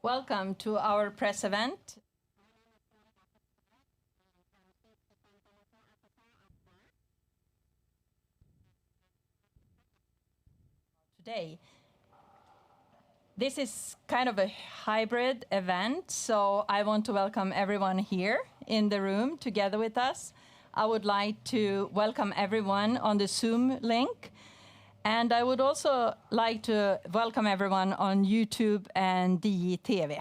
Welcome to our press event. Today. This is kind of a hybrid event, so I want to welcome everyone here in the room together with us. I would like to welcome everyone on the Zoom link, and I would also like to welcome everyone on YouTube and DiTV.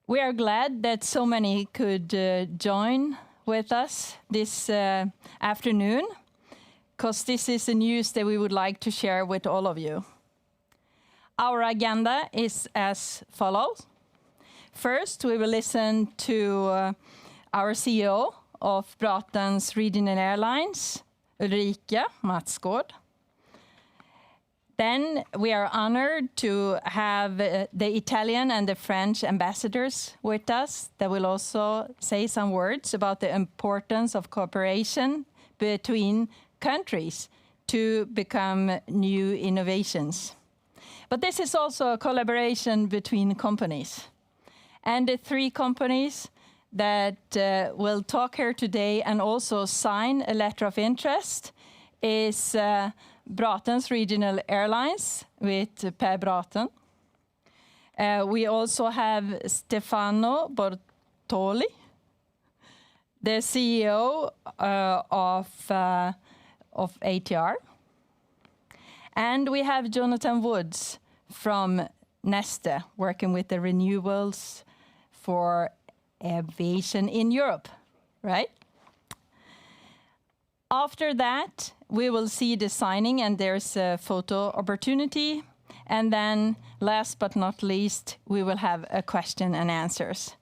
We are glad that so many could join with us this afternoon, because this is the news that we would like to share with all of you. Our agenda is as follows. First, we will listen to our CEO of Braathens Regional Airlines, Ulrika Matsgård. Then we are honored to have the Italian and the French ambassadors with us that will also say some words about the importance of cooperation between countries to become new innovations. But this is also a collaboration between companies. And the three companies that will talk here today and also sign a letter of interest is Braathens Regional Airlines with Per Braaten. We also have Stefano Bortoli, the CEO of ATR. And we have Jonathan Woods from Neste, working with the renewables for aviation in Europe, right? After that, we will see the signing, and there's a photo opportunity. And then, last but not least, we will have a question and answers.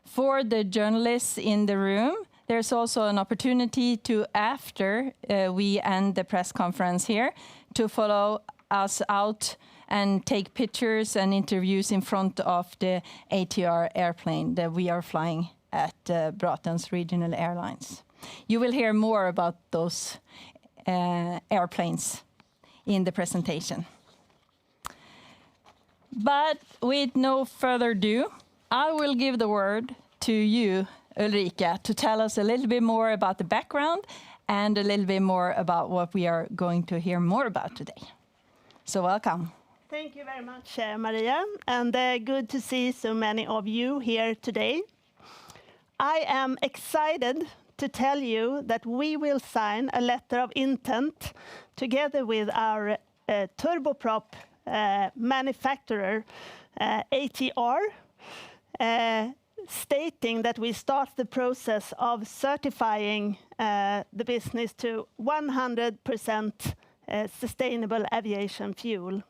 For the journalists in the room, there's also an opportunity to, after we end the press conference here, to follow us out and take pictures and interviews in front of the ATR airplane that we are flying at Braathens Regional Airlines. You will hear more about those airplanes in the presentation. But with no further ado, I will give the word to you, Ulrika, to tell us a little bit more about the background and a little bit more about what we are going to hear more about today. So welcome. Thank you very much, Maria, and good to see so many of you here today. I am excited to tell you that we will sign a letter of intent together with our turboprop manufacturer, ATR, stating that we start the process of certifying the business to 100% sustainable aviation fuel.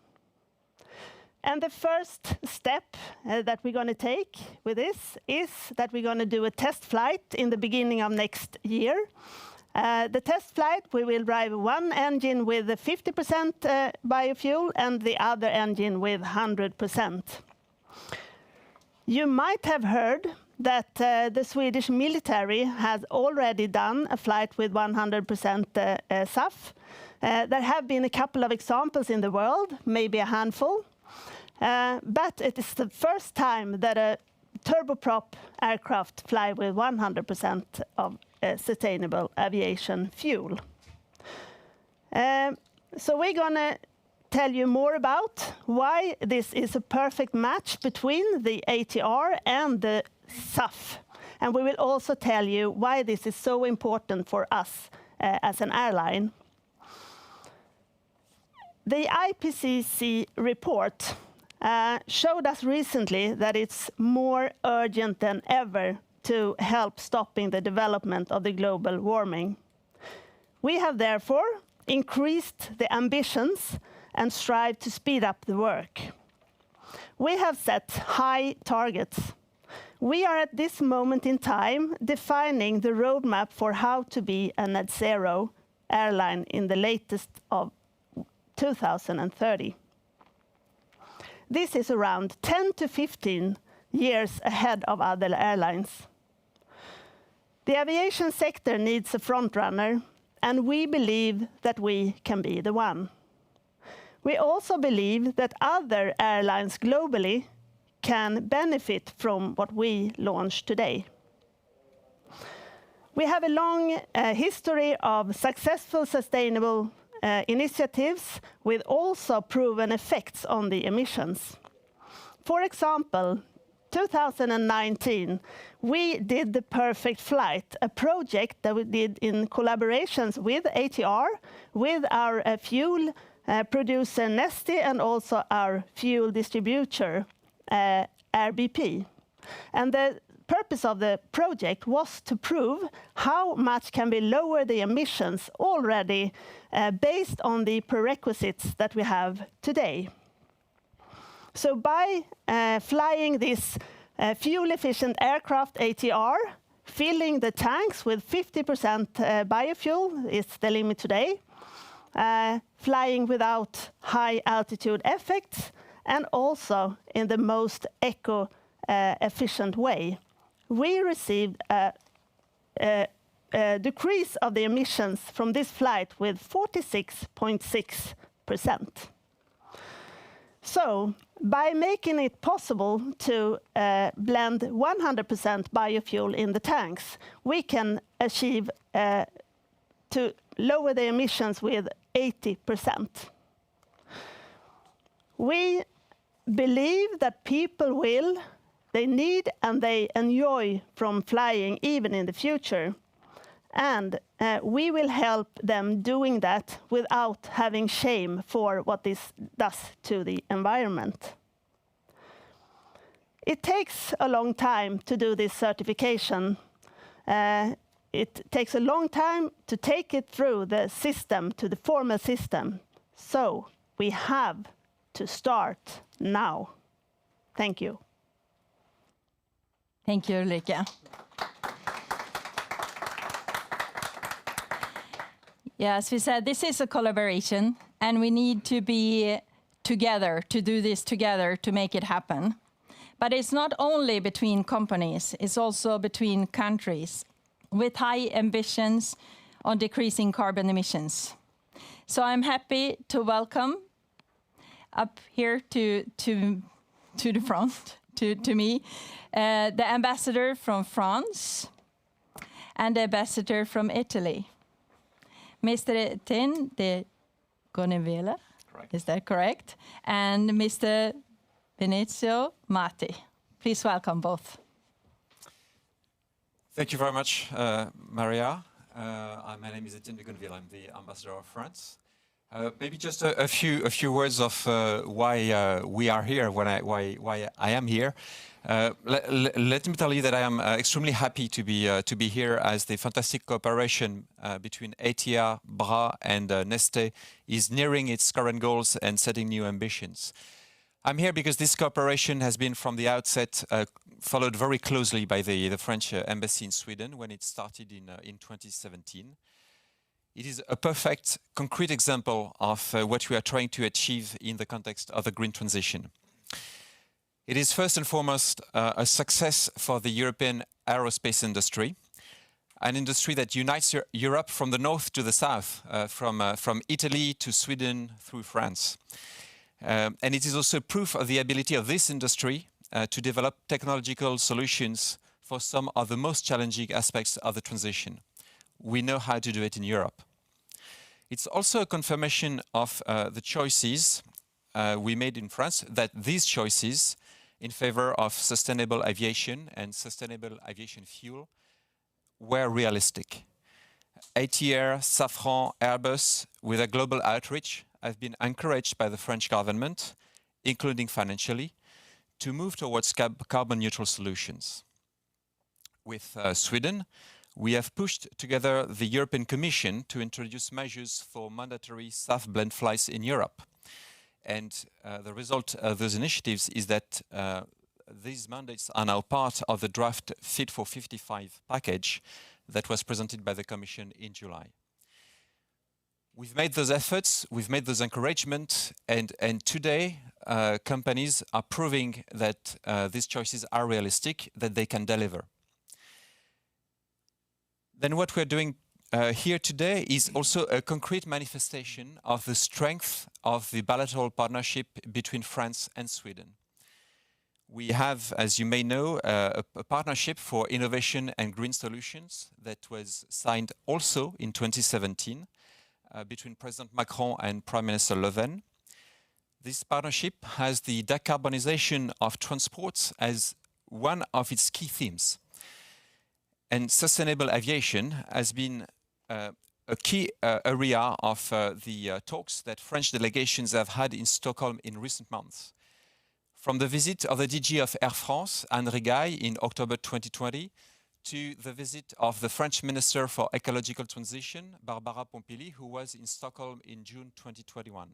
And the first step that we're going to take with this is that we're going to do a test flight in the beginning of next year. The test flight, we will drive one engine with 50% biofuel and the other engine with 100%. You might have heard that the Swedish military has already done a flight with 100% SAF. There have been a couple of examples in the world, maybe a handful. But it is the first time that a turboprop aircraft fly with 100% of sustainable aviation fuel. So we're going to tell you more about why this is a perfect match between the ATR and the SAF. And we will also tell you why this is so important for us as an airline. The IPCC report showed us recently that it's more urgent than ever to help stopping the development of the global warming. We have therefore increased the ambitions and strive to speed up the work. We have set high targets. We are at this moment in time defining the roadmap for how to be a net zero airline in the latest of 2030. This is around 10 to 15 years ahead of other airlines. The aviation sector needs a front runner, and we believe that we can be the one. We also believe that other airlines globally can benefit from what we launch today. We have a long history of successful sustainable initiatives with also proven effects on the emissions. For example, 2019, we did the Perfect Flight, a project that we did in collaborations with ATR, with our fuel producer Neste, and also our fuel distributor RBP. And the purpose of the project was to prove how much can be lower the emissions already based on the prerequisites that we have today. So by flying this fuel-efficient aircraft ATR, filling the tanks with 50% biofuel is the limit today, flying without high-altitude effects, and also in the most eco-efficient way, we received a decrease of the emissions from this flight with 46.6%. So, by making it possible to blend 100% biofuel in the tanks, we can achieve to lower the emissions with 80%. We believe that people they need and they enjoy from flying even in the future. And we will help them doing that without having shame for what this does to the environment. It takes a long time to do this certification. It takes a long time to take it through the system, to the formal system. So we have to start now. Thank you. Thank you, Ulrika. Yeah, as we said, this is a collaboration, and we need to be together, to do this together, to make it happen. But it's not only between companies, it's also between countries with high ambitions on decreasing carbon emissions. So I'm happy to welcome up here to the front, to me, the ambassador from France and the ambassador from Italy. Mr. Etienne de Gonevela, is that correct? And Mr. Venezio Mati. Please welcome both. Thank you very much, Maria. My name is Etienne de Gonevela. I'm the ambassador of France. Maybe just a few words of why we are here, why I am here. Let me tell you that I am extremely happy to be here, as the fantastic cooperation between ATR, BRA, and Neste is nearing its current goals and setting new ambitions. I'm here because this cooperation has been from the outset followed very closely by the French embassy in Sweden when it started in 2017. It is a perfect, concrete example of what we are trying to achieve in the context of the green transition. It is first and foremost a success for the European aerospace industry, an industry that unites Europe from the north to the south, from Italy to Sweden through France. And it is also proof of the ability of this industry to develop technological solutions for some of the most challenging aspects of the transition. We know how to do it in Europe. It's also a confirmation of the choices we made in France, that these choices in favor of sustainable aviation and sustainable aviation fuel were realistic. ATR, Safran, Airbus, with a global outreach, have been encouraged by the French government, including financially, to move towards carbon neutral solutions. With Sweden, we have pushed together the European Commission to introduce measures for mandatory SAF blend flights in Europe. And the result of those initiatives is that these mandates are now part of the draft Fit for 55 package that was presented by the Commission in July. We've made those efforts, we've made those encouragements, and today companies are proving that these choices are realistic, that they can deliver. Then what we're doing here today is also a concrete manifestation of the strength of the bilateral partnership between France and Sweden. We have, as you may know, a partnership for innovation and green solutions that was signed also in 2017 between President Macron and Prime Minister Le Pen. This partnership has the decarbonization of transports as one of its key themes. And sustainable aviation has been a key area of the talks that French delegations have had in Stockholm in recent months. From the visit of the DG of Air France, Anne Rigail, in October 2020, to the visit of the French Minister for Ecological Transition, Barbara Pompili, who was in Stockholm in June 2021.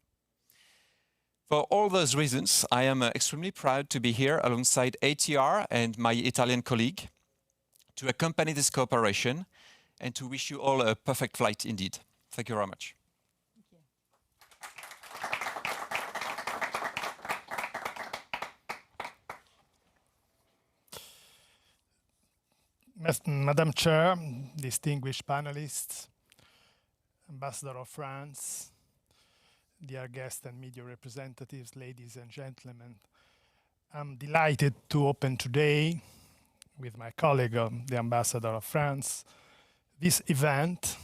For all those reasons, I am extremely proud to be here alongside ATR and my Italian colleague to accompany this cooperation and to wish you all a perfect flight indeed. Thank you very much. Madam Chair, distinguished panelists, Ambassador of France, dear guests and media representatives, ladies and gentlemen, I'm delighted to open today with my colleague, the Ambassador of France, this event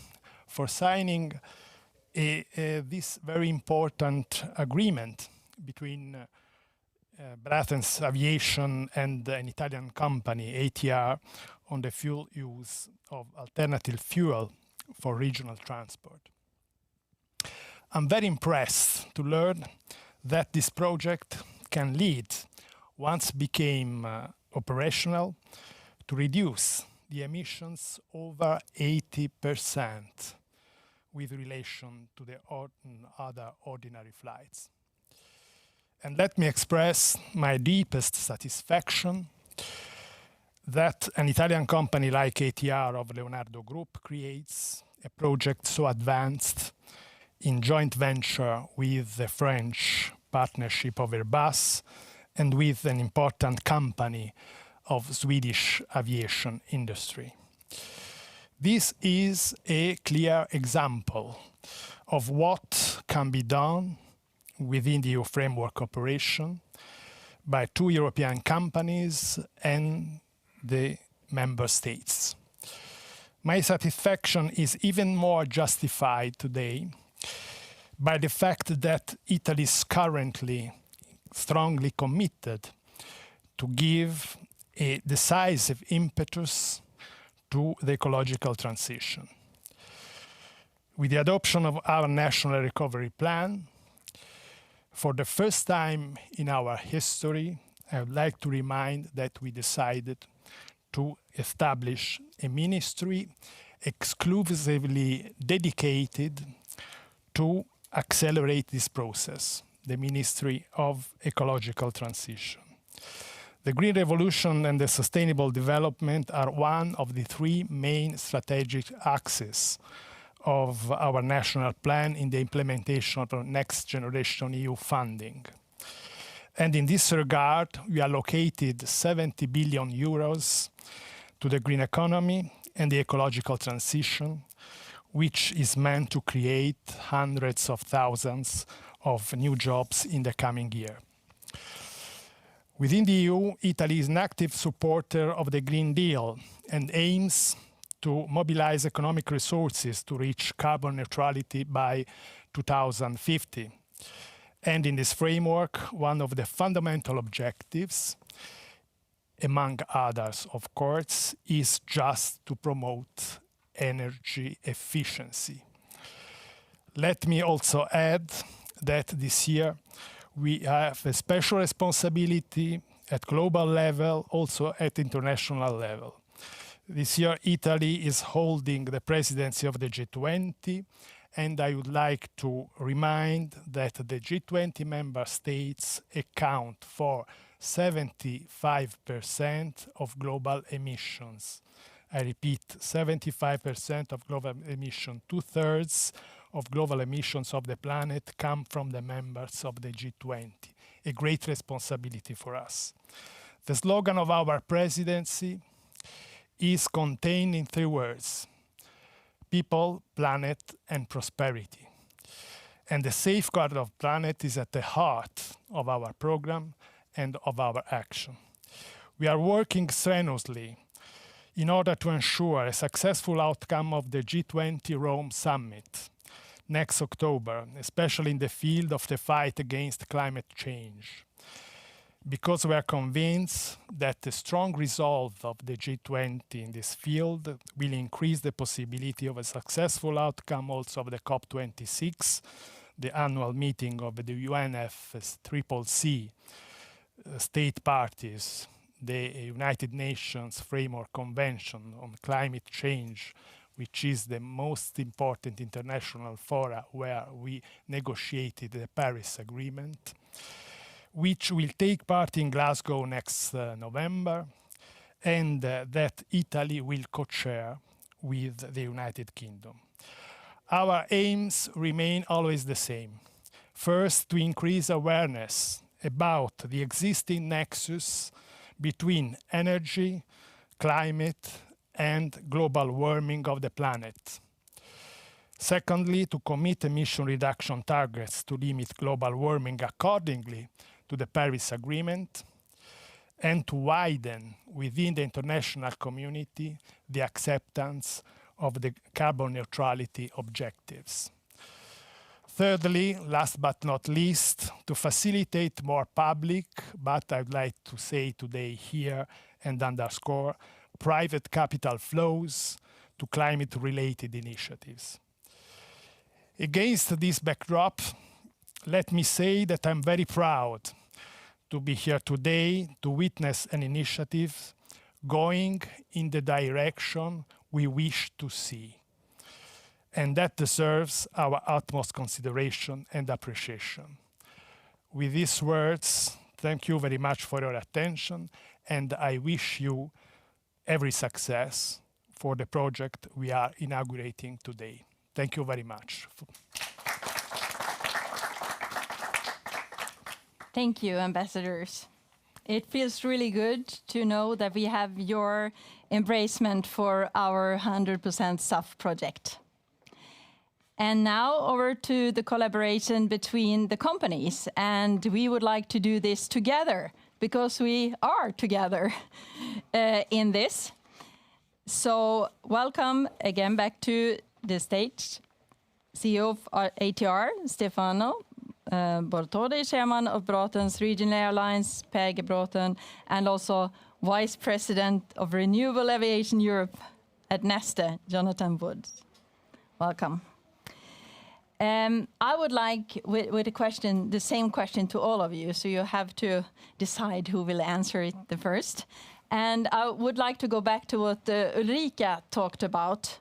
for signing this very important agreement between Britain's aviation and an Italian company, ATR, on the fuel use of alternative fuel for regional transport. I'm very impressed to learn that this project can lead, once became operational, to reduce the emissions over 80% with relation to the other ordinary flights. And let me express my deepest satisfaction that an Italian company like ATR of Leonardo Group creates a project so advanced in joint venture with the French partnership of Airbus and with an important company of Swedish aviation industry. This is a clear example of what can be done within the EU framework cooperation by two European companies and the member states. My satisfaction is even more justified today by the fact that Italy is currently strongly committed to give a decisive impetus to the ecological transition. With the adoption of our national recovery plan, for the first time in our history, I would like to remind that we decided to establish a ministry exclusively dedicated to accelerate this process, the Ministry of Ecological Transition. The Green Revolution and the Sustainable Development are one of the three main strategic axes of our national plan in the implementation of next generation EU funding. And in this regard, we allocated 70 billion euros to the green economy and the ecological transition, which is meant to create hundreds of thousands of new jobs in the coming year. Within the EU, Italy is an active supporter of the Green Deal and aims to mobilize economic resources to reach carbon neutrality by 2050. And in this framework, one of the fundamental objectives, among others, of course, is just to promote energy efficiency. Let me also add that this year we have a special responsibility at global level, also at international level. This year, Italy is holding the presidency of the G20, and I would like to remind that the G20 member states account for 75% of global emissions. I repeat, 75% of global emissions, 2/3 of global emissions of the planet come from the members of the G20, a great responsibility for us. The slogan of our presidency is contained in 3 words: people, planet, and prosperity. And the safeguard of planet is at the heart of our program and of our action. We are working strenuously in order to ensure a successful outcome of the G20 Rome Summit next October, especially in the field of the fight against climate change. Because we are convinced that the strong resolve of the G20 in this field will increase the possibility of a successful outcome also of the COP26, the annual meeting of the UNFCCC state parties, the United Nations Framework Convention on Climate Change, which is the most important international fora where we negotiated the Paris Agreement, which will take part in Glasgow next November, and that Italy will co-chair with the United Kingdom. Our aims remain always the same. First, to increase awareness about the existing nexus between energy, climate, and global warming of the planet. Secondly, to commit emission reduction targets to limit global warming accordingly to the Paris Agreement, and to widen within the international community the acceptance of the carbon neutrality objectives. Thirdly, last but not least, to facilitate more public, but I'd like to say today here and underscore, private capital flows to climate-related initiatives. Against this backdrop, let me say that I'm very proud to be here today to witness an initiative going in the direction we wish to see. And that deserves our utmost consideration and appreciation. With these words, thank you very much for your attention, and I wish you every success for the project we are inaugurating today. Thank you very much. Thank you, ambassadors. It feels really good to know that we have your embracement for our 100% SAF project. And now over to the collaboration between the companies. And we would like to do this together because we are together in this. So welcome again back to the stage, CEO of ATR, Stefano Bortoli, Chairman of Braathens Regional Airlines, Peg Braathens, and also Vice President of Renewable Aviation Europe at Neste, Jonathan Woods. Welcome. I would like, with a question, the same question to all of you, so you have to decide who will answer it the first. And I would like to go back to what Ulrika talked about.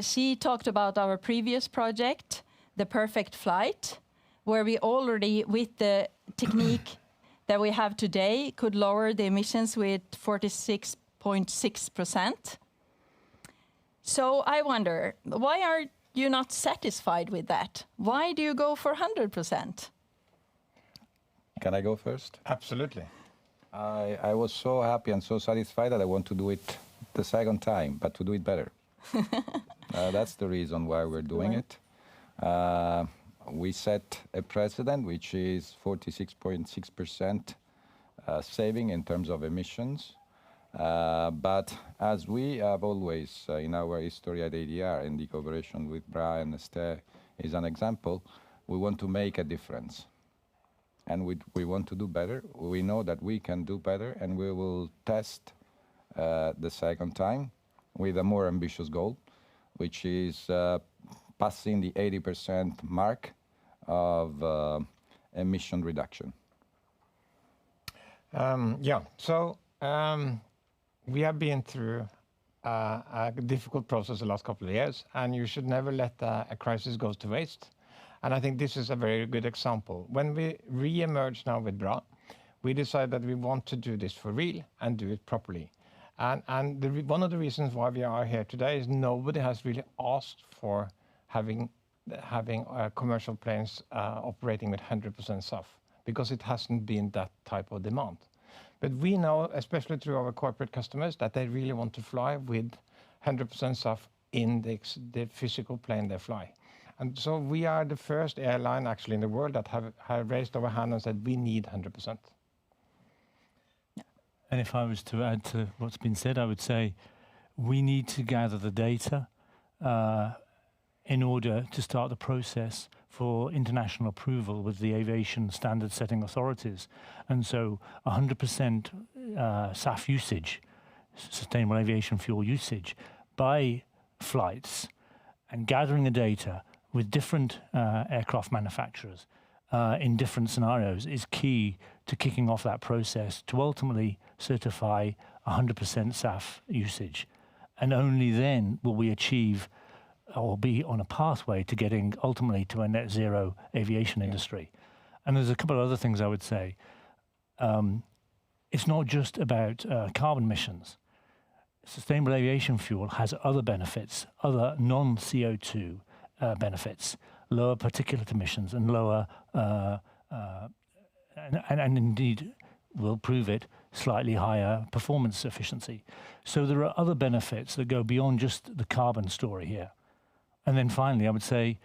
She talked about our previous project, The Perfect Flight, where we already, with the technique that we have today, could lower the emissions with 46.6%. So I wonder, why are you not satisfied with that? Why do you go for 100%? Can I go first? Absolutely. I was so happy and so satisfied that I want to do it the second time, but to do it better. That's the reason why we're doing it. We set a precedent, which is 46.6% saving in terms of emissions. But as we have always, in our history at ADR, and the cooperation with Bra and Neste is an example, we want to make a difference. And we want to do better. We know that we can do better, and we will test the second time with a more ambitious goal, which is passing the 80% mark of emission reduction. We have been through a difficult process the last couple of years, and you should never let a crisis go to waste. And I think this is a very good example. When we re-emerge now with Bra, we decided that we want to do this for real and do it properly. And one of the reasons why we are here today is nobody has really asked for having commercial planes operating with 100% SAF, because it hasn't been that type of demand. But we know, especially through our corporate customers, that they really want to fly with 100% SAF in the physical plane they fly. And so we are the first airline actually in the world that have raised our hand and said we need 100%. And if I was to add to what's been said, I would say we need to gather the data in order to start the process for international approval with the aviation standard setting authorities. And so 100% SAF usage, sustainable aviation fuel usage, by flights and gathering the data with different aircraft manufacturers in different scenarios is key to kicking off that process to ultimately certify 100% SAF usage. And only then will we achieve or be on a pathway to getting ultimately to a net zero aviation industry. And there's a couple of other things I would say. It's not just about carbon emissions. Sustainable aviation fuel has other benefits, other non-CO2 benefits, lower particulate emissions and lower, and indeed will prove it, slightly higher performance efficiency. So there are other benefits that go beyond just the carbon story here. And then finally, I would say,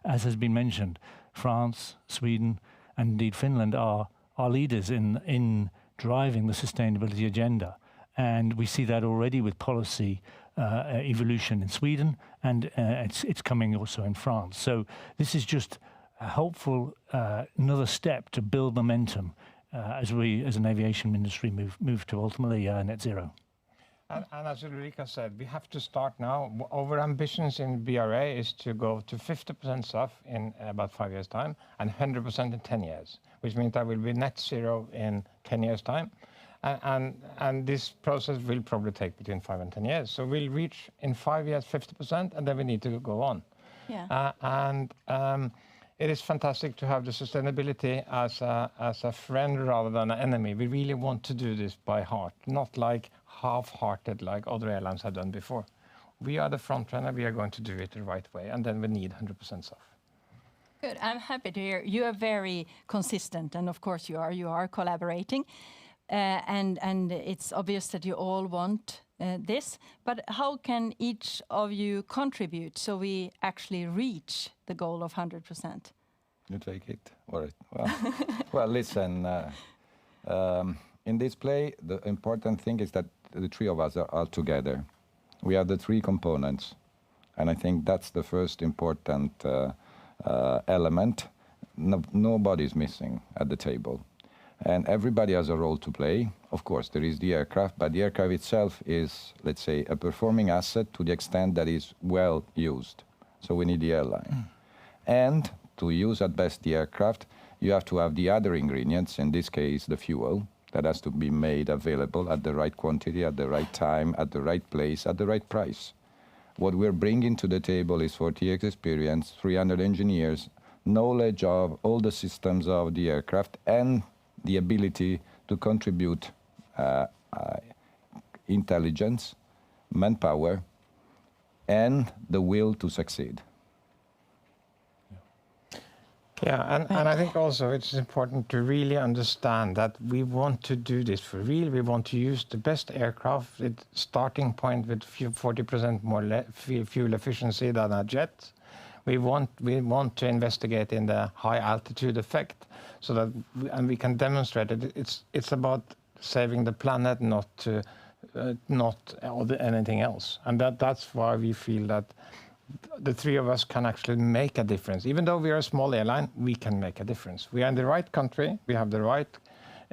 as has been mentioned, France, Sweden, and indeed Finland are leaders in driving the sustainability agenda. And we see that already with policy evolution in Sweden, and it's coming also in France. So this is just a helpful another step to build momentum as we, as an aviation industry, move to ultimately net zero. And as Ulrika said, we have to start now. Our ambitions in BRA is to go to 50% SAF in about 5 years' time and 100% in 10 years, which means that will be net zero in 10 years' time. And this process will probably take between 5 and 10 years. So we'll reach in 5 years 50%, and then we need to go on. Yeah. It is fantastic to have the sustainability as a friend rather than an enemy. We really want to do this by heart, not like half-hearted like other airlines have done before. We are the front runner. We are going to do it the right way, and then we need 100% SAF. Good. I'm happy to hear. You are very consistent, and of course you are collaborating. And it's obvious that you all want this, but how can each of you contribute so we actually reach the goal of 100%? You take it. All right. Well, listen, in this play, the important thing is that the three of us are all together. We are the three components, and I think that's the first important element. Nobody's missing at the table. And everybody has a role to play. Of course, there is the aircraft, but the aircraft itself is, let's say, a performing asset to the extent that is well used. So we need the airline. And to use at best the aircraft, you have to have the other ingredients, in this case, the fuel, that has to be made available at the right quantity, at the right time, at the right place, at the right price. What we're bringing to the table is 40 years experience, 300 engineers, knowledge of all the systems of the aircraft, and the ability to contribute intelligence, manpower, and the will to succeed. Yeah, and I think also it's important to really understand that we want to do this for real. We want to use the best aircraft with starting point with 40% more fuel efficiency than a jet. We want to investigate in the high altitude effect, so that we can demonstrate it. It's about saving the planet, not anything else. And that's why we feel that the three of us can actually make a difference. Even though we are a small airline, we can make a difference. We are in the right country, we have the right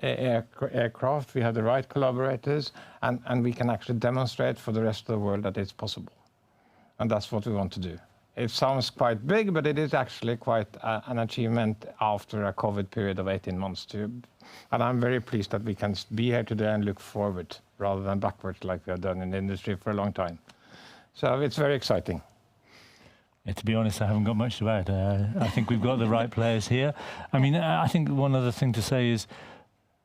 aircraft, we have the right collaborators, and we can actually demonstrate for the rest of the world that it's possible. And that's what we want to do. It sounds quite big, but it is actually quite an achievement after a COVID period of 18 months too. And I'm very pleased that we can be here today and look forward rather than backwards like we have done in the industry for a long time. So it's very exciting. Yeah, to be honest, I haven't got much to add. I think we've got the right players here. I mean, I think one other thing to say is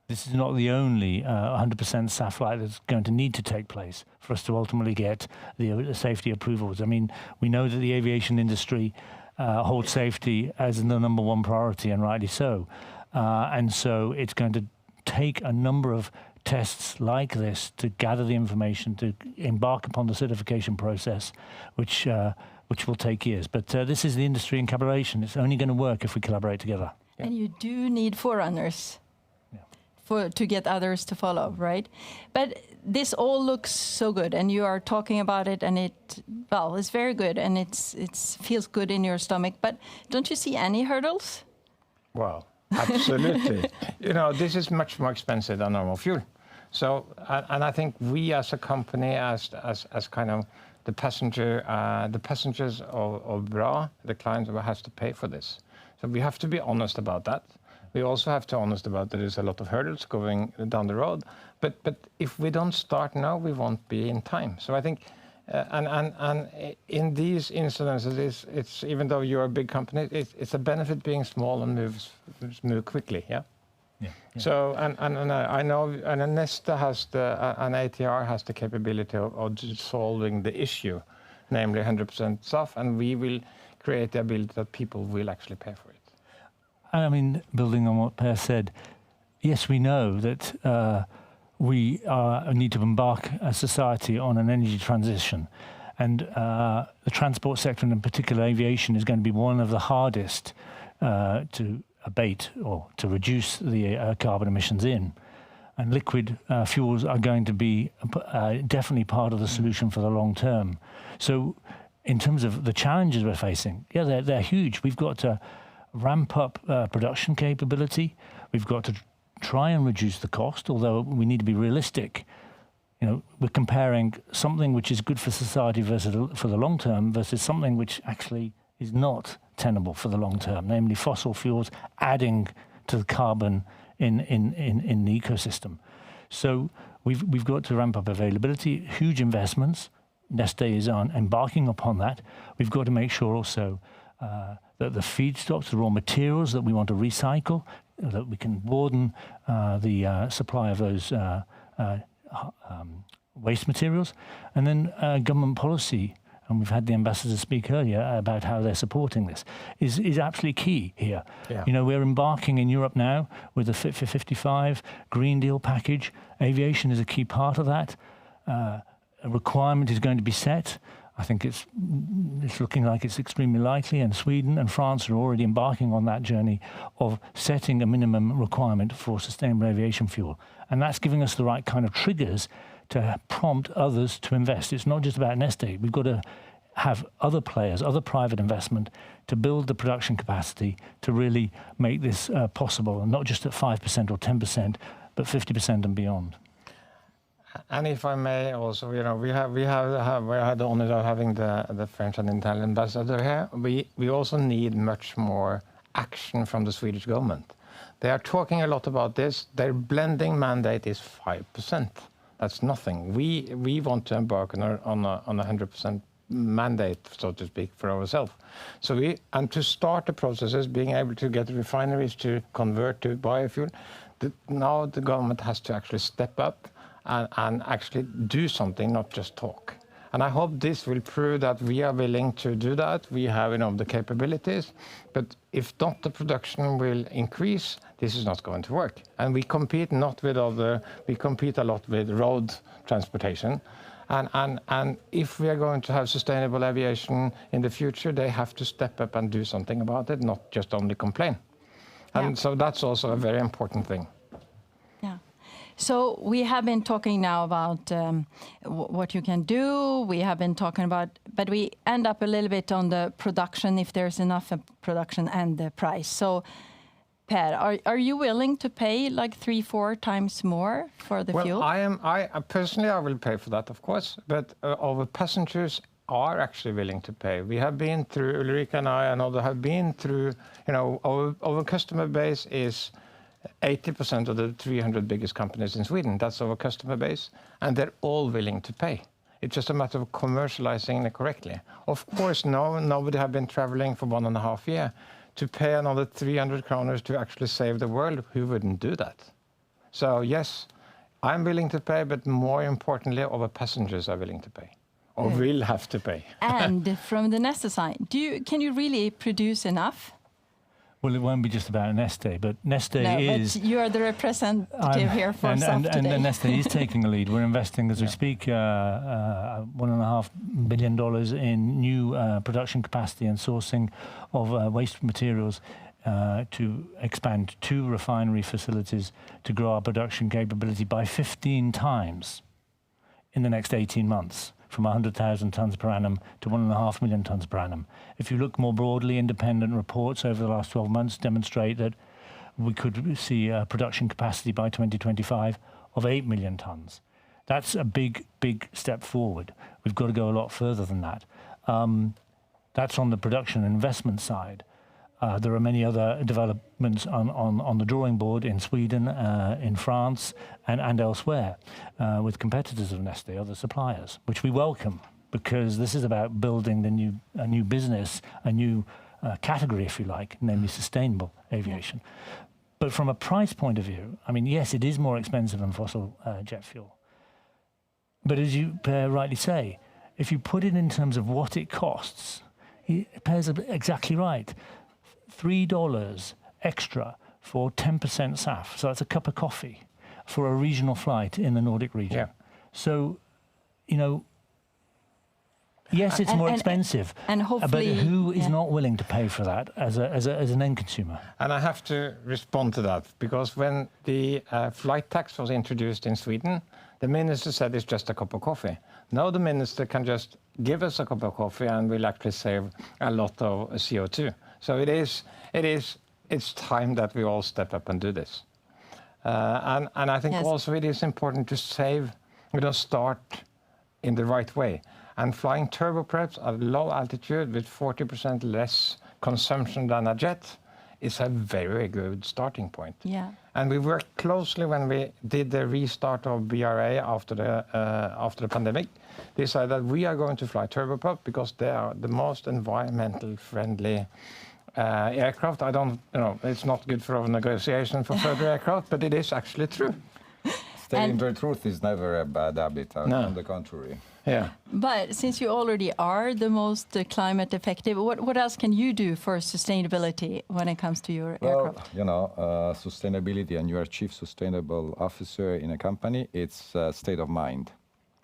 this is not the only 100% SAF flight that's going to need to take place for us to ultimately get the safety approvals. I mean, we know that the aviation industry holds safety as the #1 priority, and rightly so. And so it's going to take a number of tests like this to gather the information, to embark upon the certification process, which will take years. But this is the industry in collaboration. It's only going to work if we collaborate together. And you do need forerunners to get others to follow, right? But this all looks so good, and you are talking about it, and it's very good, and it feels good in your stomach. But don't you see any hurdles? Well, absolutely. This is much more expensive than normal fuel. So, and I think we as a company, as kind of the passengers of BRA, the clients has to pay for this. So we have to be honest about that. We also have to be honest about that there's a lot of hurdles going down the road. But if we don't start now, we won't be in time. So I think, and in these incidences, it's even though you're a big company, it's a benefit being small and move quickly. Yeah. Yeah. So and I know and Nesta has an ATR has the capability of solving the issue, namely 100% SAF, and we will create the ability that people will actually pay for it. I mean, building on what Per said, yes, we know that we need to embark as society on an energy transition, and the transport sector, and in particular aviation, is going to be one of the hardest to abate or to reduce the carbon emissions in. And liquid fuels are going to be definitely part of the solution for the long term. So in terms of the challenges we're facing, yeah, they're huge. We've got to ramp up production capability. We've got to try and reduce the cost, although we need to be realistic. We're comparing something which is good for society for the long term versus something which actually is not tenable for the long term, namely fossil fuels adding to the carbon in the ecosystem. So we've got to ramp up availability, huge investments. Neste is embarking upon that. We've got to make sure also that the feedstocks, the raw materials that we want to recycle, that we can broaden the supply of those waste materials, and then government policy. And we've had the ambassadors speak earlier about how they're supporting this, is absolutely key here. Yeah. We're embarking in Europe now with the Fit for 55 Green Deal package. Aviation is a key part of that. A requirement is going to be set. I think it's looking like it's extremely likely, and Sweden and France are already embarking on that journey of setting a minimum requirement for sustainable aviation fuel. And that's giving us the right kind of triggers to prompt others to invest. It's not just about Neste. We've got to have other players, other private investment to build the production capacity to really make this possible, and not just at 5% or 10%, but 50% and beyond. And if I may also, we had the honor of having the French and Italian ambassador here. We also need much more action from the Swedish government. They are talking a lot about this. Their blending mandate is 5%. That's nothing. We want to embark on a 100% mandate, so to speak, for ourselves. So and to start the processes, being able to get refineries to convert to biofuel, now the government has to actually step up and actually do something, not just talk. And I hope this will prove that we are willing to do that. We have the capabilities, but if not, the production will increase. This is not going to work. And we compete we compete a lot with road transportation. And if we are going to have sustainable aviation in the future, they have to step up and do something about it, not just only complain. And so that's also a very important thing. So we have been talking now about what you can do. We have been talking about, but we end up a little bit on the production, if there's enough production, and the price. So, Per, are you willing to pay like 3-4 times more for the fuel? I personally, I will pay for that, of course. But our passengers are actually willing to pay. We have been through, Ulrika and I and others have been through. Our customer base is 80% of the 300 biggest companies in Sweden. That's our customer base, and they're all willing to pay. It's just a matter of commercializing it correctly. Of course, nobody have been traveling for 1.5 years. To pay another 300 kronor to actually save the world, who wouldn't do that? So yes, I'm willing to pay, but more importantly, our passengers are willing to pay, or will have to pay. And from the Neste side, can you really produce enough? Well, it won't be just about Neste, but Neste is... But you are the representative here for SAF today. And Neste is taking the lead. We're investing, as we speak, $1.5 billion in new production capacity and sourcing of waste materials to expand 2 refinery facilities to grow our production capability by 15 times in the next 18 months, from 100,000 tonnes per annum to 1.5 million tonnes per annum. If you look more broadly, independent reports over the last 12 months demonstrate that we could see a production capacity by 2025 of 8 million tonnes. That's a big, big step forward. We've got to go a lot further than that. That's on the production and investment side. There are many other developments on the drawing board in Sweden, in France, and elsewhere, with competitors of Neste, other suppliers, which we welcome, because this is about building a new business, a new category, if you like, namely sustainable aviation. But from a price point of view, I mean, yes, it is more expensive than fossil jet fuel. But as you rightly say, if you put it in terms of what it costs, Per's exactly right. $3 extra for 10% SAF. So that's a cup of coffee for a regional flight in the Nordic region. Yeah. So, you know, yes, it's more expensive, and hopefully, but who is not willing to pay for that as an end consumer? And I have to respond to that, because when the flight tax was introduced in Sweden, the minister said it's just a cup of coffee. Now the minister can just give us a cup of coffee and we'll actually save a lot of CO2. So it's time that we all step up and do this. And I think also it is important to save, start in the right way. And flying turboprops at low altitude with 40% less consumption than a jet is a very good starting point. Yeah. And we worked closely when we did the restart of BRA after the pandemic. They said that we are going to fly turboprop because they are the most environmental friendly aircraft. I don't, it's not good for negotiation for further aircraft, but it is actually true. Telling the truth is never a bad habit, on the contrary. Yeah. But since you already are the most climate effective, what else can you do for sustainability when it comes to your aircraft? Sustainability, and you are chief sustainable officer in a company, it's a state of mind.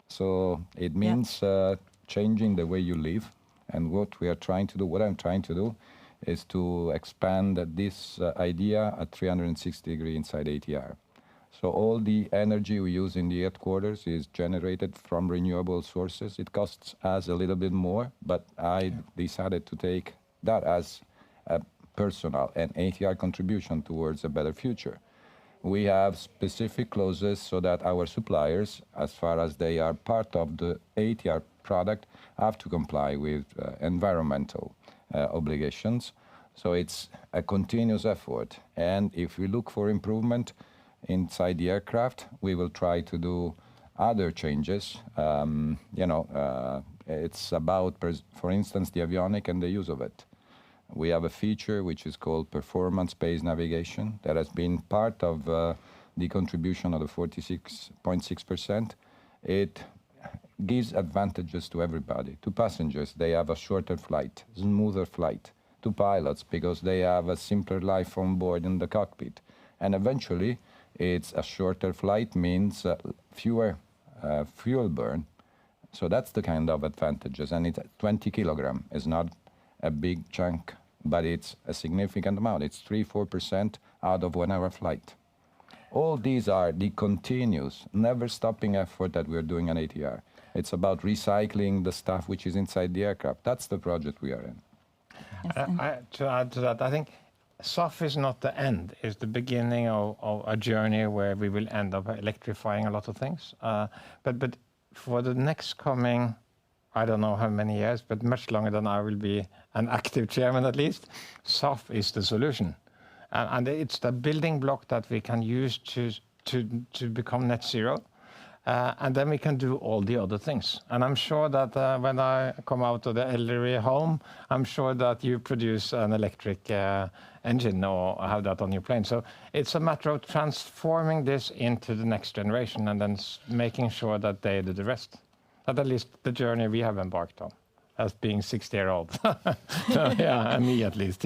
So it means changing the way you live. And what I'm trying to do, is to expand this idea at 360 degrees inside ATR. So all the energy we use in the headquarters is generated from renewable sources. It costs us a little bit more, but I decided to take that as a personal and ATR contribution towards a better future. We have specific clauses so that our suppliers, as far as they are part of the ATR product, have to comply with environmental obligations. So it's a continuous effort. And if we look for improvement inside the aircraft, we will try to do other changes. It's about, for instance, the avionic and the use of it. We have a feature which is called performance-based navigation that has been part of the contribution of the 46.6%. It gives advantages to everybody. To passengers, they have a shorter flight, smoother flight. To pilots, because they have a simpler life on board in the cockpit. And eventually, it's a shorter flight means fewer fuel burn. So that's the kind of advantages. And it's 20 kilograms. It's not a big chunk, but it's a significant amount. It's 3-4% out of 1 hour flight. All these are the continuous, never stopping effort that we're doing on ATR. It's about recycling the stuff which is inside the aircraft. That's the project we are in. To add to that, I think SAF is not the end. It's the beginning of a journey where we will end up electrifying a lot of things. But for the next coming, I don't know how many years, but much longer than I will be an active chairman at least, SAF is the solution. And it's the building block that we can use to become net zero. And then we can do all the other things. And I'm sure that when I come out of the elderly home, I'm sure that you produce an electric engine or have that on your plane. So it's a matter of transforming this into the next generation and then making sure that they do the rest. That's at least the journey we have embarked on as being 60-year-old. So, and me at least,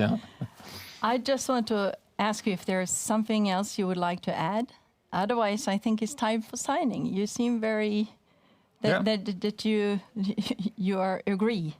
I just want to ask you if there's something else you would like to add. Otherwise, I think it's time for signing. You seem very that you are agreeing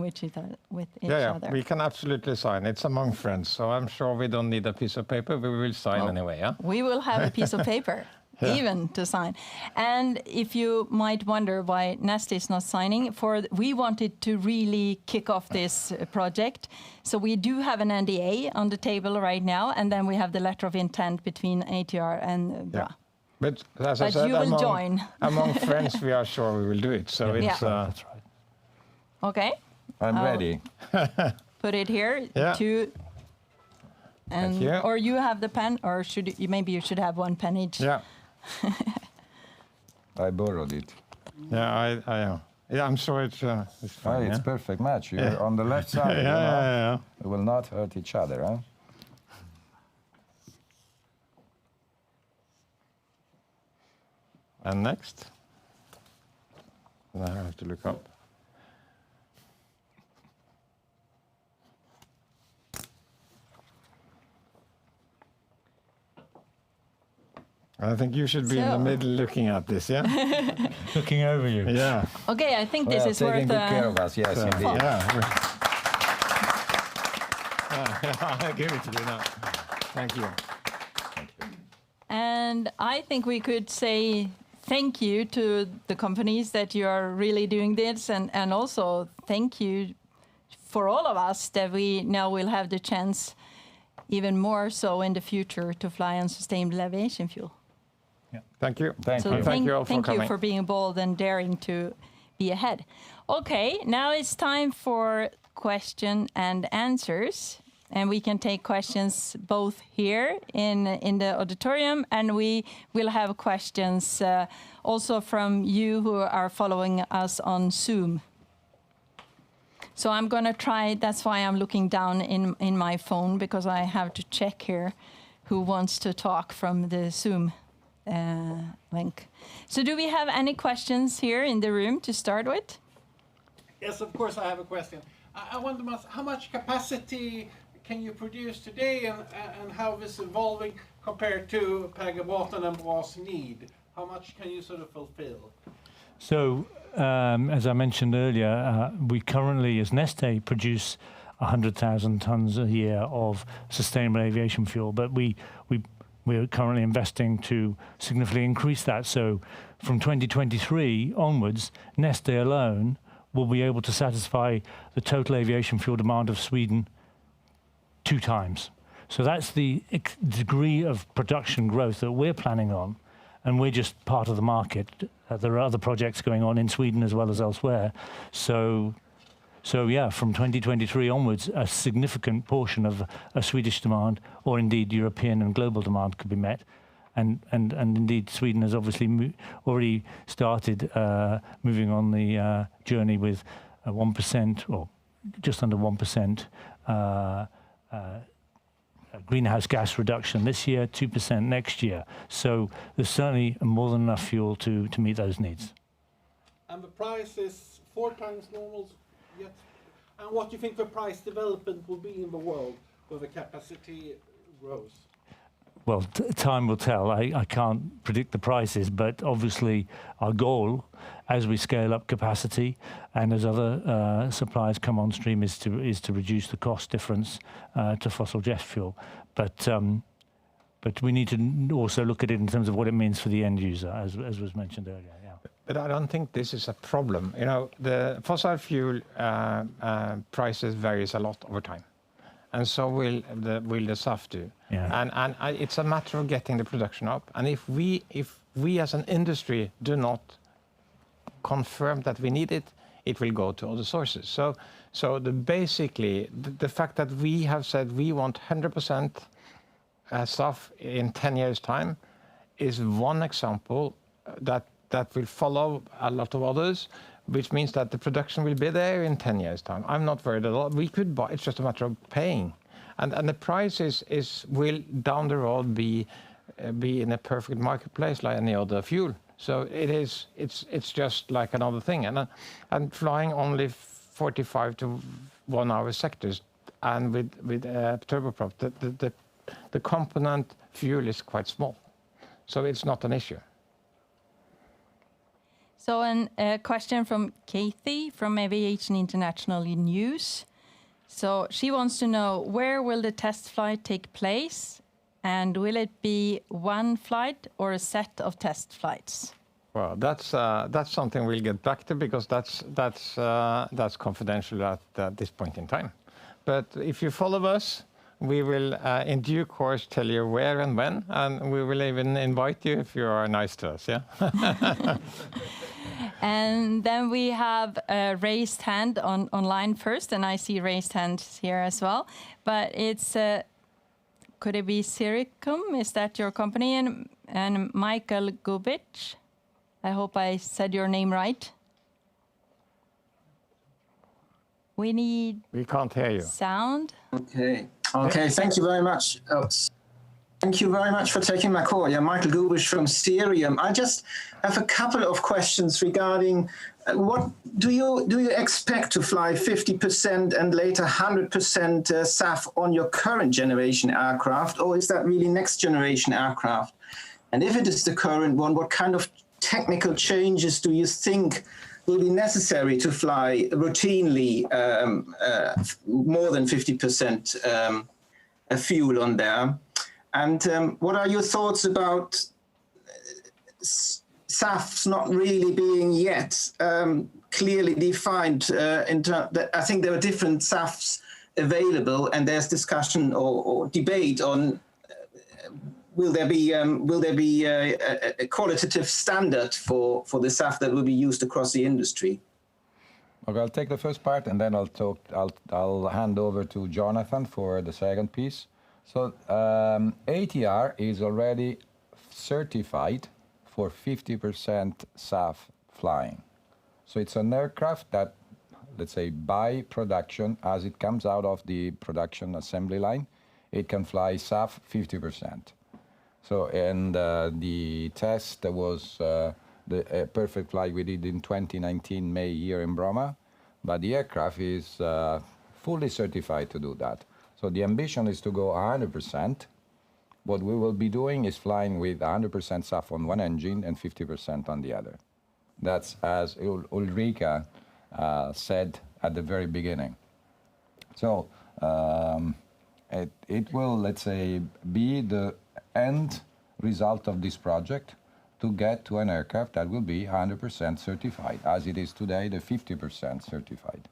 with each other. We can absolutely sign. It's among friends, so I'm sure we don't need a piece of paper. We will sign anyway. Yeah. We will have a piece of paper. Even to sign. And if you might wonder why Neste is not signing, we wanted to really kick off this project. So we do have an NDA on the table right now, and then we have the letter of intent between ATR and BRA. But as I said, you will join. Among friends, we are sure we will do it. So it's that's right. Okay. I'm ready. Put it here. Thank you. Or you have the pen, or maybe you should have one pen each. Yeah. I borrowed it. Yeah, I'm sure it's fine. It's perfect match. You're on the left side. Yeah. We will not hurt each other, huh? And next? I have to look up. I think you should be in the middle looking at this, yeah? Looking over you. Yeah. Okay, I think this is taking worth good care of us, yes, indeed. I'll give it to you now. Thank you. And I think we could say thank you to the companies that you are really doing this, and also thank you for all of us that we now will have the chance, even more so in the future, to fly on sustainable aviation fuel. Thank you. Thank you. Thank you all for coming. Thank you for being bold and daring to be ahead. Okay, now it's time for question and answers. And we can take questions both here in the auditorium, and we will have questions also from you who are following us on Zoom. So I'm going to try, that's why I'm looking down in my phone, because I have to check here who wants to talk from the Zoom link. So do we have any questions here in the room to start with? Yes, of course I have a question. I wonder how much capacity can you produce today, and how this is evolving compared to Pagabatan and BRA's need? How much can you sort of fulfill? So, as I mentioned earlier, we currently, as Neste, produce 100,000 tons a year of sustainable aviation fuel, but we're currently investing to significantly increase that. So from 2023 onwards, Neste alone will be able to satisfy the total aviation fuel demand of Sweden 2 times. So that's the degree of production growth that we're planning on, and we're just part of the market. There are other projects going on in Sweden as well as elsewhere. So yeah, from 2023 onwards, a significant portion of a Swedish demand, or indeed European and global demand, could be met. And indeed, Sweden has obviously already started moving on the journey with 1% or just under 1% greenhouse gas reduction this year, 2% next year. So there's certainly more than enough fuel to meet those needs. And the price is 4 times normal yet? And what do you think the price development will be in the world where the capacity grows? Well, time will tell. I can't predict the prices, but obviously our goal, as we scale up capacity and as other suppliers come on stream, is to reduce the cost difference to fossil jet fuel. But we need to also look at it in terms of what it means for the end user, as was mentioned earlier. Yeah. But I don't think this is a problem. You know, the fossil fuel prices varies a lot over time. And so will the SAF do. Yeah. And it's a matter of getting the production up. And if we as an industry do not confirm that we need it, it will go to other sources. So basically, the fact that we have said we want 100% SAF in 10 years' time is one example that will follow a lot of others, which means that the production will be there in 10 years' time. I'm not worried at all. We could buy, it's just a matter of paying. And the price will down the road be in a perfect marketplace like any other fuel. So it's just like another thing. And flying only 45 to 1 hour sectors, and with turboprop, the component fuel is quite small, so it's not an issue. So a question from Kathy from Aviation International News. So she wants to know, where will the test flight take place? And will it be one flight or a set of test flights? Well, that's something we'll get back to, because that's confidential at this point in time. But if you follow us, we will in due course tell you where and when, and we will even invite you if you are nice to us. Yeah. And then we have a raised hand online first, and I see raised hands here as well. But it's could it be Siricum? Is that your company? And Michael Gubic. I hope I said your name right. We can't hear you. Sound. Okay. Thank you very much. Thank you very much for taking my call. Yeah, Michael Gubic from Cerium. I just have a couple of questions regarding what do you expect to fly 50% and later 100% SAF on your current generation aircraft, or is that really next generation aircraft? And if it is the current one, what kind of technical changes do you think will be necessary to fly routinely more than 50% fuel on there? And what are your thoughts about SAFs not really being yet clearly defined? I think there are different SAFs available, and there's discussion or debate on will there be a qualitative standard for the SAF that will be used across the industry? Okay, I'll take the first part, and then I'll hand over to Jonathan for the second piece. So ATR is already certified for 50% SAF flying. So it's an aircraft that, let's say, by production, as it comes out of the production assembly line, it can fly SAF 50%. So, and the test was the perfect flight we did in 2019 May here in Bromma, but the aircraft is fully certified to do that. So the ambition is to go 100%. What we will be doing is flying with 100% SAF on one engine and 50% on the other. That's as Ulrika said at the very beginning. So it will, let's say, be the end result of this project to get to an aircraft that will be 100% certified, as it is today, the 50% certified.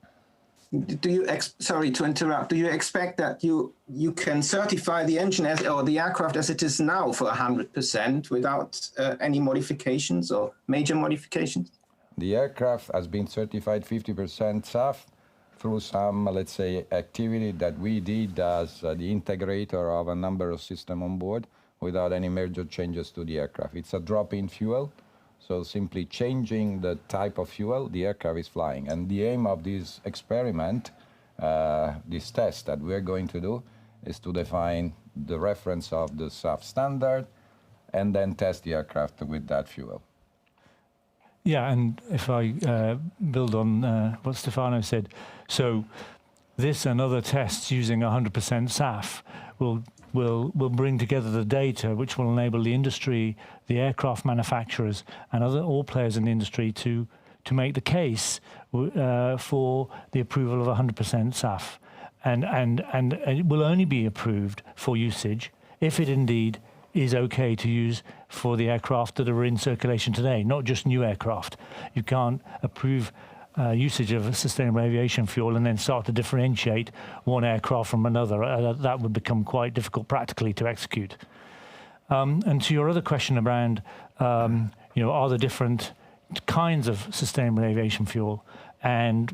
Do you sorry to interrupt? Do you expect that you can certify the engine or the aircraft as it is now for 100% without any modifications or major modifications? The aircraft has been certified 50% SAF through some, let's say, activity that we did as the integrator of a number of systems on board without any major changes to the aircraft. It's a drop-in fuel. So simply changing the type of fuel, the aircraft is flying. And the aim of this experiment, this test that we're going to do, is to define the reference of the SAF standard and then test the aircraft with that fuel. Yeah, and if I build on what Stefano said, so this and other tests using 100% SAF will bring together the data which will enable the industry, the aircraft manufacturers, and all players in the industry to make the case for the approval of 100% SAF. And it will only be approved for usage if it indeed is okay to use for the aircraft that are in circulation today, not just new aircraft. You can't approve usage of sustainable aviation fuel and then start to differentiate one aircraft from another. That would become quite difficult practically to execute. And to your other question around, are there different kinds of sustainable aviation fuel, and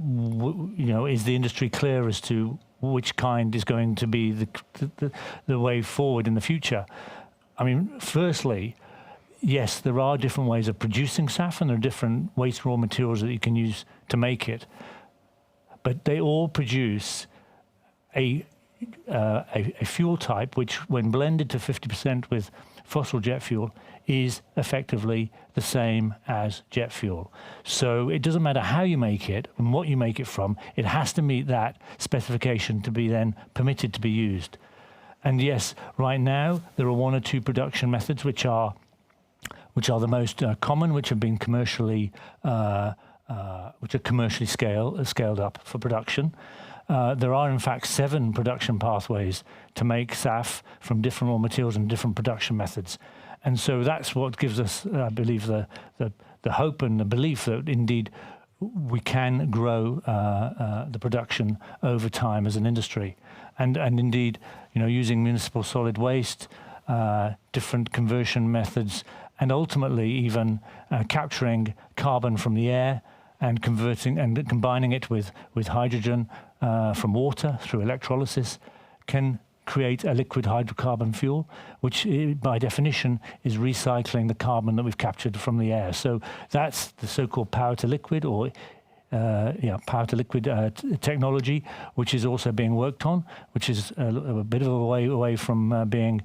is the industry clear as to which kind is going to be the way forward in the future? I mean, firstly, yes, there are different ways of producing SAF, and there are different waste raw materials that you can use to make it. But they all produce a fuel type which, when blended to 50% with fossil jet fuel, is effectively the same as jet fuel. So it doesn't matter how you make it and what you make it from, it has to meet that specification to be then permitted to be used. And yes, right now there are one or two production methods which are the most common, which have been commercially scaled up for production. There are in fact 7 production pathways to make SAF from different raw materials and different production methods. And so that's what gives us, I believe, the hope and the belief that indeed we can grow the production over time as an industry. And indeed, using municipal solid waste, different conversion methods, and ultimately even capturing carbon from the air and converting and combining it with hydrogen from water through electrolysis can create a liquid hydrocarbon fuel, which by definition is recycling the carbon that we've captured from the air. So that's the so-called power to liquid or power to liquid technology, which is also being worked on, which is a bit of a way away from being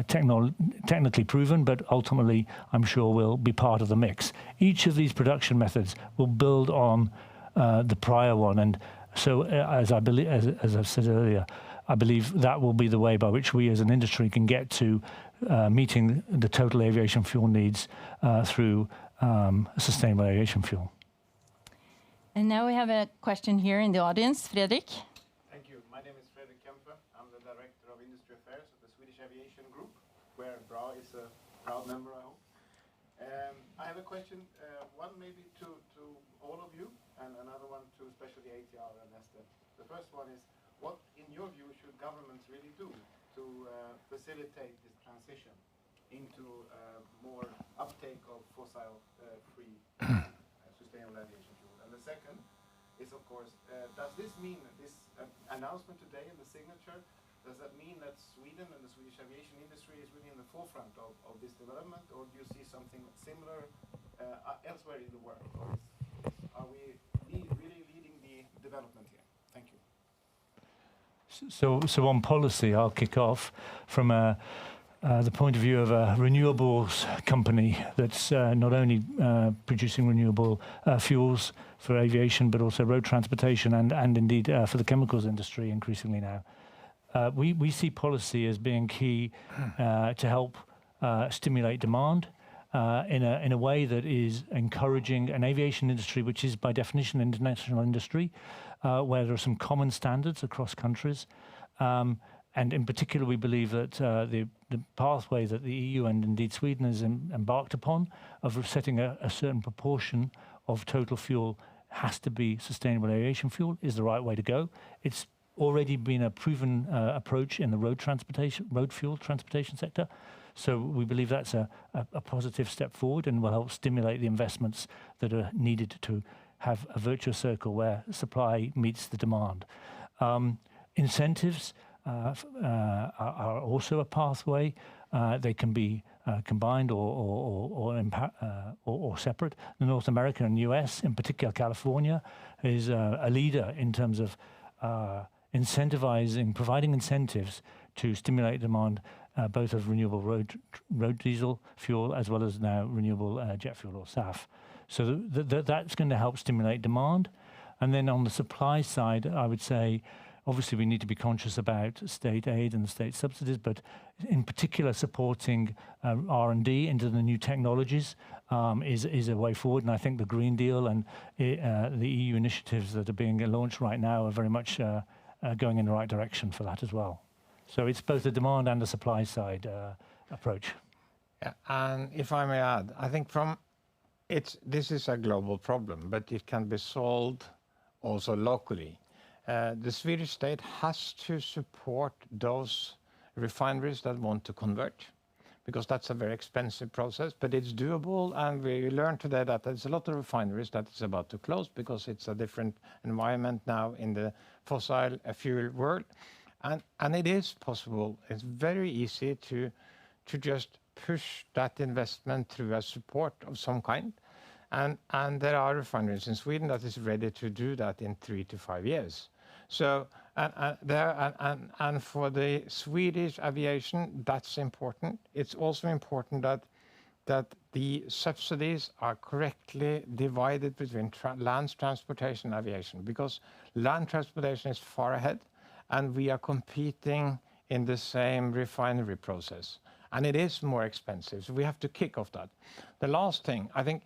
technically proven, but ultimately I'm sure will be part of the mix. Each of these production methods will build on the prior one, and so as I've said earlier, I believe that will be the way by which we as an industry can get to meeting the total aviation fuel needs through sustainable aviation fuel. And now we have a question here in the audience. Fredrik? Thank you. My name is Fredrik Kempe. I'm the Director of Industry Affairs at the Swedish Aviation Group, where BRA is a proud member, I hope. I have a question, one maybe to all of you, and another one to especially ATR and Neste. The first one is, what, in your view, should governments really do to facilitate this transition into more uptake of fossil-free sustainable aviation fuel? And the second is, of course, does this mean that this announcement today and the signature, does that mean that Sweden and the Swedish aviation industry is really in the forefront of this development, or do you see something similar elsewhere in the world? Or are we really leading the development here? Thank you. So on policy, I'll kick off from the point of view of a renewables company that's not only producing renewable fuels for aviation, but also road transportation and indeed for the chemicals industry increasingly now. We see policy as being key to help stimulate demand in a way that is encouraging an aviation industry, which is by definition an international industry, where there are some common standards across countries. And in particular, we believe that the pathway that the EU and indeed Sweden has embarked upon of setting a certain proportion of total fuel has to be sustainable aviation fuel is the right way to go. It's already been a proven approach in the road fuel transportation sector. So we believe that's a positive step forward and will help stimulate the investments that are needed to have a virtuous circle where supply meets the demand. Incentives are also a pathway. They can be combined or separate. The North America and US, in particular California, is a leader in terms of providing incentives to stimulate demand both of renewable road diesel fuel as well as now renewable jet fuel or SAF. So that's going to help stimulate demand. And then on the supply side, I would say, obviously, we need to be conscious about state aid and state subsidies, but in particular, supporting R&D into the new technologies is a way forward. And I think the Green Deal and the EU initiatives that are being launched right now are very much going in the right direction for that as well. So it's both the demand and the supply side approach. Yeah, and if I may add, I think this is a global problem, but it can be solved also locally. The Swedish state has to support those refineries that want to convert, because that's a very expensive process, but it's doable. And we learned today that there's a lot of refineries that is about to close because it's a different environment now in the fossil fuel world. And it is possible. It's very easy to just push that investment through a support of some kind. And there are refineries in Sweden that is ready to do that in 3 to 5 years. So, and for the Swedish aviation, that's important. It's also important that that the subsidies are correctly divided between land transportation and aviation, because land transportation is far ahead and we are competing in the same refinery process. And it is more expensive, so we have to kick off that. The last thing, I think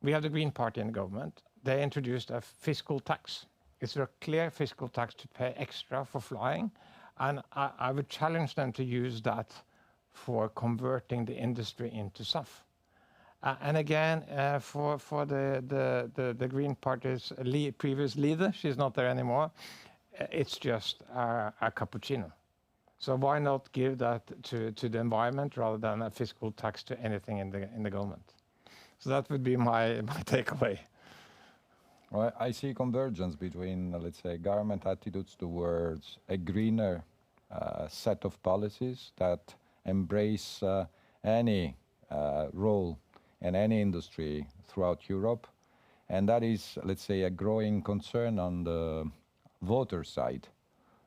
we have the Green Party in the government. They introduced a fiscal tax. It's a clear fiscal tax to pay extra for flying. And I would challenge them to use that for converting the industry into SAF. And again, for the Green Party's previous leader, she's not there anymore, it's just a cappuccino. So why not give that to the environment rather than a fiscal tax to anything in the government? So that would be my takeaway. Well, I see convergence between, let's say, government attitudes towards a greener set of policies that embrace any role in any industry throughout Europe. And that is, let's say, a growing concern on the voter side.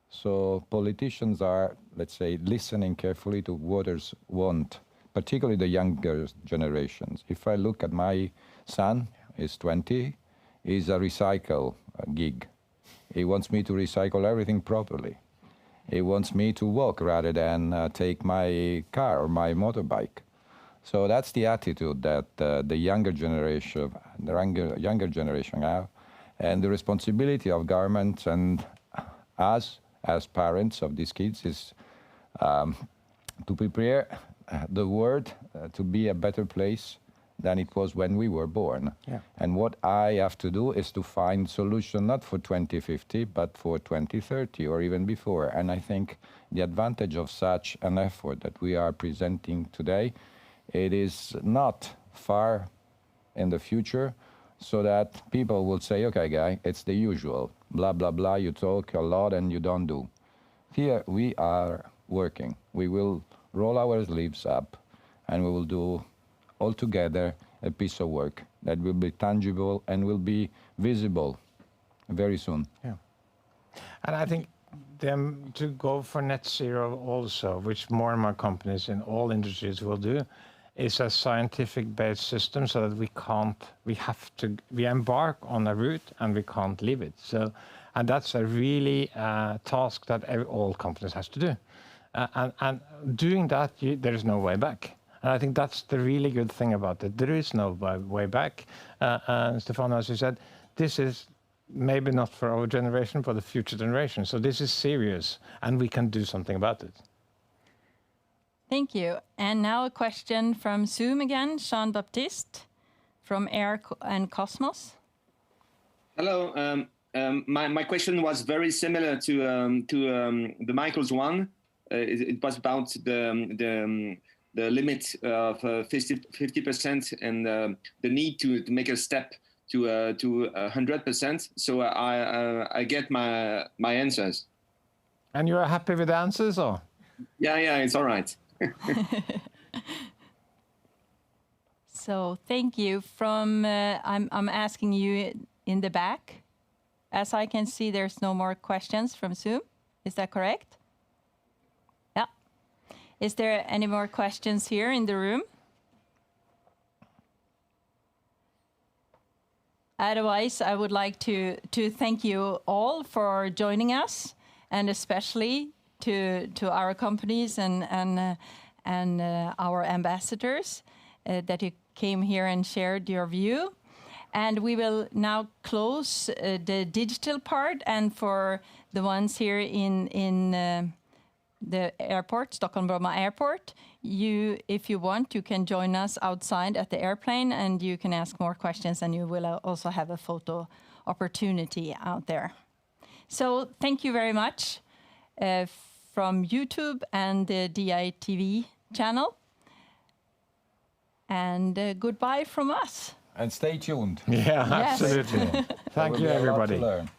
So politicians are, let's say, listening carefully to what voters want, particularly the younger generations. If I look at my son, he's 20, he's a recycle gig. He wants me to recycle everything properly. He wants me to walk rather than take my car or my motorbike. So that's the attitude that the younger generation have, and the responsibility of governments and us as parents of these kids is to prepare the world to be a better place than it was when we were born. Yeah. And what I have to do is to find solution not for 2050, but for 2030 or even before. And I think the advantage of such an effort that we are presenting today, it is not far in the future, so that people will say, okay, guy, it's the usual, blah, blah, blah, you talk a lot and you don't do. Here we are working. We will roll our sleeves up and we will do all together a piece of work that will be tangible and will be visible very soon. Yeah. And I think them to go for net zero also, which more and more companies in all industries will do, is a scientific-based system so that we embark on a route and we can't leave it. So, and that's a really task that all companies has to do. And doing that, there is no way back. And I think that's the really good thing about it. There is no way back. And Stefano, as you said, this is maybe not for our generation, but the future generation. So this is serious, and we can do something about it. Thank you. And now a question from Zoom again, Jean-Baptiste from Air and Cosmos. Hello. My question was very similar to the Michael's one. It was about the limit of 50% and the need to make a step to 100%. So I get my answers. And you are happy with the answers, or? Yeah, it's all right. So thank you. From I'm asking you in the back. As I can see, there's no more questions from Zoom. Is that correct? Yeah. Is there any more questions here in the room? Otherwise, I would like to thank you all for joining us, and especially to our companies and our ambassadors that you came here and shared your view. And we will now close the digital part, and for the ones here in the airport, Stockholm-Bromma Airport, if you want, you can join us outside at the airplane, and you can ask more questions, and you will also have a photo opportunity out there. So thank you very much from YouTube and the DITV channel. And goodbye from us. And stay tuned. Yeah, Yes. absolutely. Thank you, There will be a lot to everybody. learn.